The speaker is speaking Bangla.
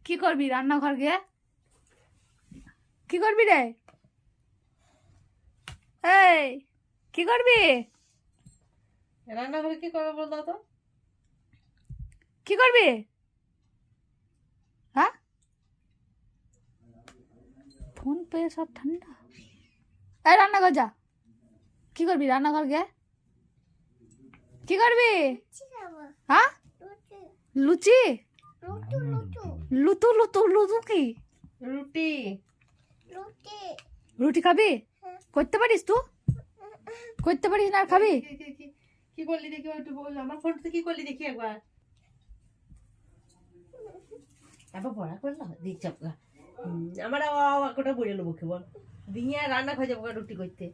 কি করবি রান্নাঘর গিয়ে? কি করবি রে? এই কি করবি? রান্নাঘরে কি করবে বল দাও তো? কি করবি? হ্যাঁ, ফোন পেয়ে সব ঠান্ডা। এই রান্নাঘর যা। কি করবি রান্নাঘর গিয়ে? কি করবি? হ্যাঁ, লুচি। লুতু লুতু লুতু কি? রুটি। রুটি খাবি? করতে পারিস তুই? করতে পারিস না আর খাবি? কি করলি দেখি একটু বল, আমার ফোনটা কি করলি দেখি একবার। তারপর পড়া করলাম দিচ্ছ আমার কোটা বলে নেবো কি বল দিয়ে রান্না খাই যাবো রুটি করতে।